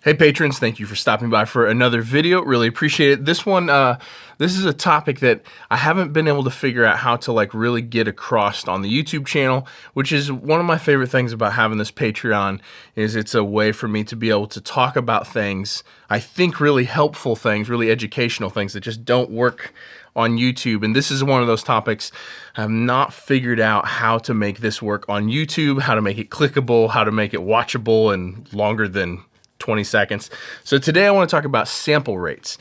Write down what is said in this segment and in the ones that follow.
Hey patrons, thank you for stopping by for another video. Really appreciate it. This one, this is a topic that I haven't been able to figure out how to really get across on the YouTube channel, which is one of my favorite things about having this Patreon. Is it's a way for me to be able to talk about things, I think really helpful things, really educational things that just don't work on YouTube. And this is one of those topics I have not figured out how to make this work on YouTube, how to make it clickable, how to make it watchable and longer than 20 seconds. So today I want to talk about sample rates.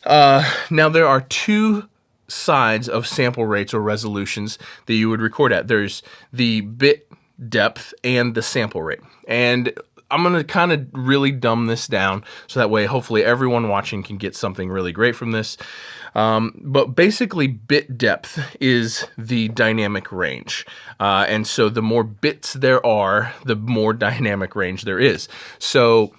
Now there are two sides of sample rates or resolutions that you would record at. There's the bit depth and the sample rate. And I'm going to kind of really dumb this down so that way hopefully everyone watching can get something really great from this. But basically bit depth is the dynamic range. And so the more bits there are, the more dynamic range there is. So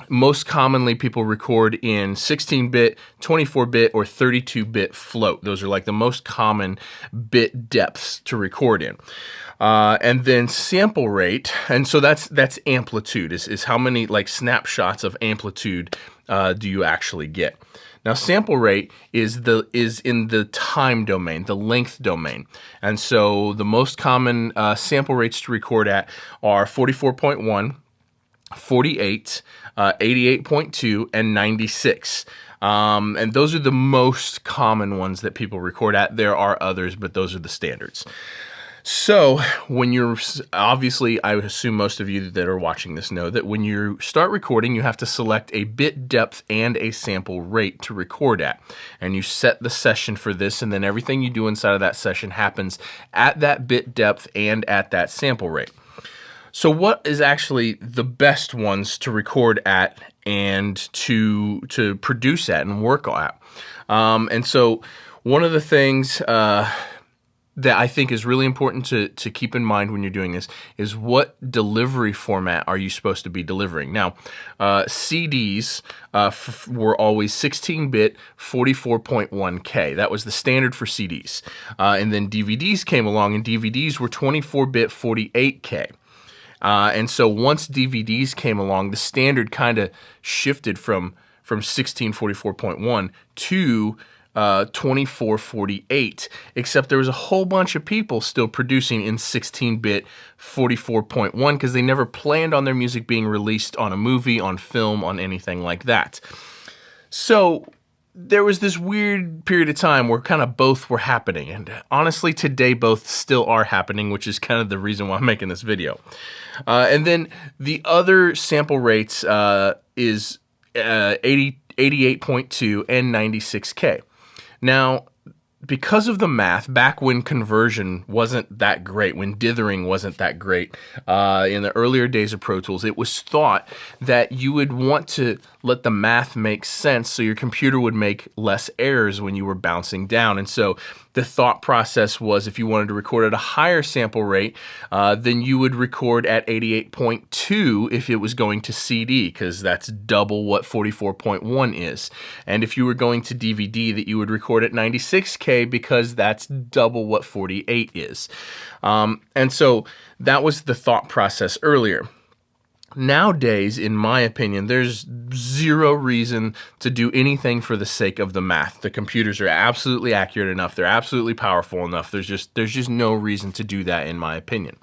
most commonly people record in 16-bit, 24-bit, or 32-bit float. Those are like the most common bit depths to record in. And then sample rate, and so that's amplitude, is how many snapshots of amplitude do you actually get. Now sample rate is in the time domain, the length domain. And so the most common sample rates to record at are 44.1, 48, 88.2, and 96. And those are the most common ones that people record at. There are others, but those are the standards. So when you're, obviously, I would assume most of you that are watching this know that when you start recording, you have to select a bit depth and a sample rate to record at. And you set the session for this, and then everything you do inside of that session happens at that bit depth and at that sample rate. So what is actually the best ones to record at and to produce at and work at? And so one of the things that I think is really important to keep in mind when you're doing this is what delivery format are you supposed to be delivering. Now, CDs were always 16-bit, 44.1K. That was the standard for CDs. And then DVDs came along, and DVDs were 24-bit, 48K. And so once DVDs came along, the standard kind of shifted from 1644.1 to 2448, except there was a whole bunch of people still producing in 16-bit 44.1 because they never planned on their music being released on a movie, on film, on anything like that. So there was this weird period of time where kind of both were happening, and honestly today both still are happening, which is kind of the reason why I'm making this video. And then the other sample rates is 88.2 and 96K. Now, because of the math, back when conversion wasn't that great, when dithering wasn't that great, in the earlier days of Pro Tools, it was thought that you would want to let the math make sense so your computer would make less errors when you were bouncing down. And so the thought process was if you wanted to record at a higher sample rate, then you would record at 88.2 if it was going to CD, because that's double what 44.1 is. And if you were going to DVD, that you would record at 96K because that's double what 48 is. And so that was the thought process earlier. Nowadays, in my opinion, there's zero reason to do anything for the sake of the math. The computers are absolutely accurate enough. They're absolutely powerful enough. There's just no reason to do that, in my opinion.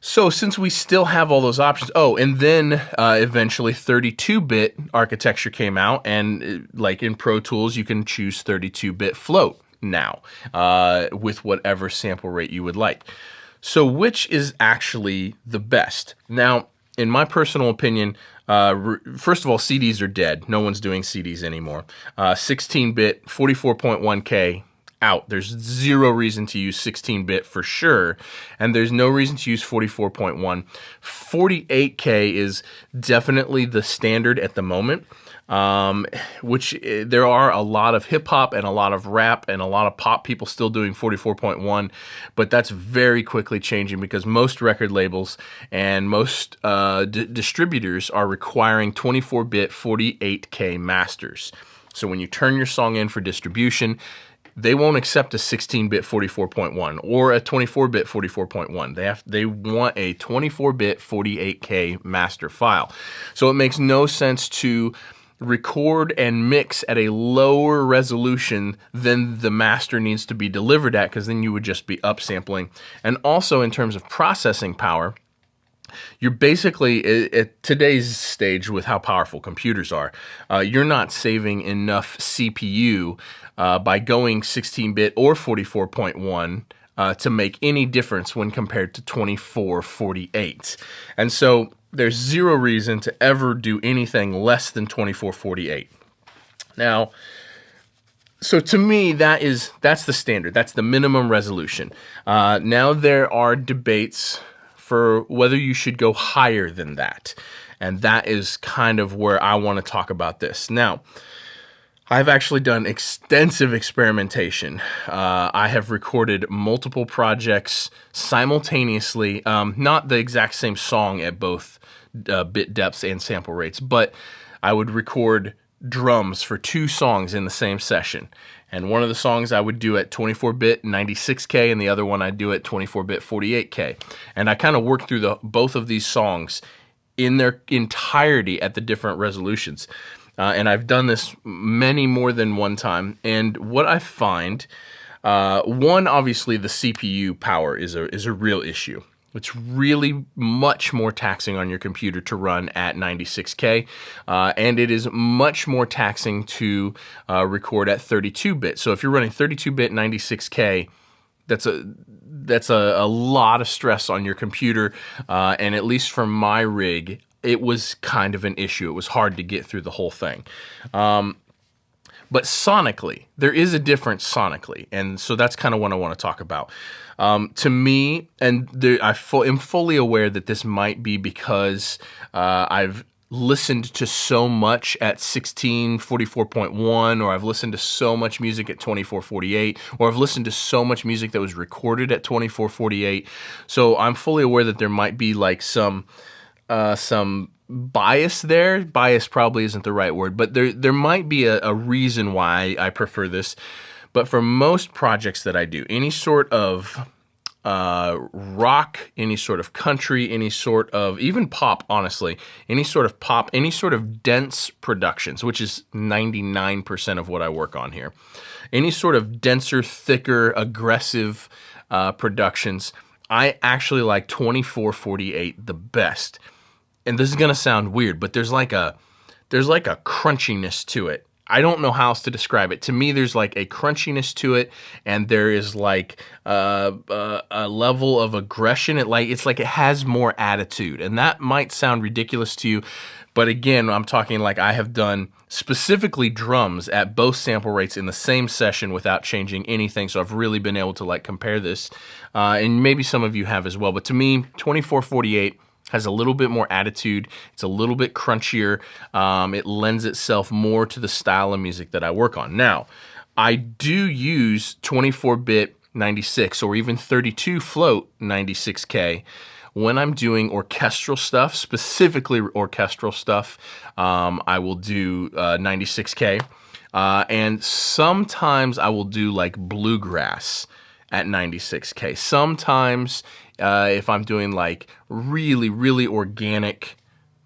So since we still have all those options, and then eventually 32-bit architecture came out, and like in Pro Tools, you can choose 32-bit float now with whatever sample rate you would like. So which is actually the best? Now, in my personal opinion, first of all, CDs are dead. No one's doing CDs anymore. 16-bit, 44.1K, out. There's zero reason to use 16-bit for sure, and there's no reason to use 44.1. 48K is definitely the standard at the moment. Which there are a lot of hip hop and a lot of rap and a lot of pop people still doing 44.1, but that's very quickly changing because most record labels and most distributors are requiring 24-bit 48K masters. So when you turn your song in for distribution, they won't accept a 16-bit 44.1 or a 24-bit 44.1. They want a 24-bit 48K master file. So it makes no sense to record and mix at a lower resolution than the master needs to be delivered at, because then you would just be upsampling. And also in terms of processing power, you're basically, at today's stage with how powerful computers are, you're not saving enough CPU by going 16-bit or 44.1 to make any difference when compared to 2448. And so there's zero reason to ever do anything less than 2448. Now, so to me, that's the standard. That's the minimum resolution. Now there are debates for whether you should go higher than that. And that is kind of where I want to talk about this. Now, I've actually done extensive experimentation. I have recorded multiple projects simultaneously, not the exact same song at both bit depths and sample rates, but I would record drums for 2 songs in the same session. And one of the songs I would do at 24-bit 96K, and the other one I'd do at 24-bit 48K. And I kind of worked through both of these songs in their entirety at the different resolutions. And I've done this many more than one time. And what I find, one, obviously the CPU power is a real issue. It's really much more taxing on your computer to run at 96K, and it is much more taxing to record at 32-bit. So if you're running 32-bit 96K, that's a lot of stress on your computer, and at least for my rig, it was kind of an issue. It was hard to get through the whole thing. But sonically, there is a difference sonically, and so that's kind of what I want to talk about. To me, and I am fully aware that this might be because I've listened to so much at 1644.1, or I've listened to so much music at 2448, or I've listened to so much music that was recorded at 2448. So I'm fully aware that there might be like some bias there. Bias probably isn't the right word, but there might be a reason why I prefer this. But for most projects that I do, any sort of rock, any sort of country, any sort of, even pop, honestly, any sort of pop, any sort of dense productions, which is 99% of what I work on here, any sort of denser, thicker, aggressive productions, I actually like 2448 the best. And this is going to sound weird, but there's like a crunchiness to it. I don't know how else to describe it. To me, there's like a crunchiness to it, and there is like a level of aggression. It's like it has more attitude, and that might sound ridiculous to you, but again, I'm talking like I have done specifically drums at both sample rates in the same session without changing anything. So I've really been able to like compare this, and maybe some of you have as well. But to me, 2448 has a little bit more attitude. It's a little bit crunchier. It lends itself more to the style of music that I work on. Now, I do use 24-bit 96 or even 32 float 96K when I'm doing orchestral stuff, specifically orchestral stuff. I will do 96K. And sometimes I will do like bluegrass at 96K. Sometimes if I'm doing like really, really organic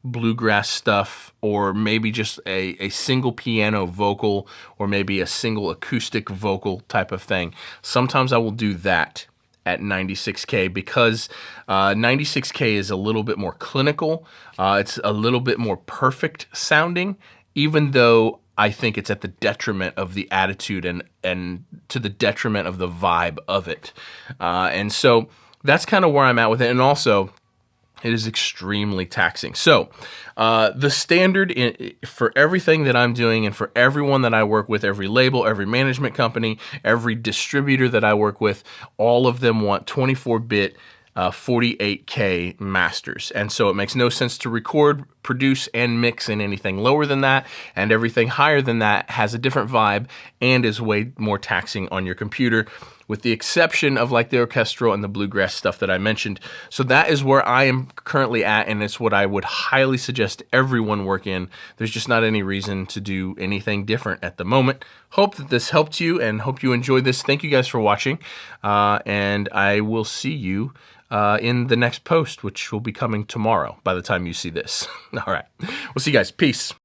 bluegrass stuff, or maybe just a single piano vocal, or maybe a single acoustic vocal type of thing, sometimes I will do that at 96K because 96K is a little bit more clinical. It's a little bit more perfect sounding, even though I think it's at the detriment of the attitude and to the detriment of the vibe of it. And so that's kind of where I'm at with it. And also, it is extremely taxing. So the standard for everything that I'm doing and for everyone that I work with, every label, every management company, every distributor that I work with, all of them want 24-bit 48K masters. And so it makes no sense to record produce and mix in anything lower than that, and everything higher than that has a different vibe and is way more taxing on your computer, with the exception of like the orchestral and the bluegrass stuff that I mentioned. So that is where I am currently at, and it's what I would highly suggest everyone work in. There's just not any reason to do anything different at the moment. Hope that this helped you, and hope you enjoyed this. Thank you guys for watching, and I will see you in the next post, which will be coming tomorrow by the time you see this. All right. We'll see you guys. Peace.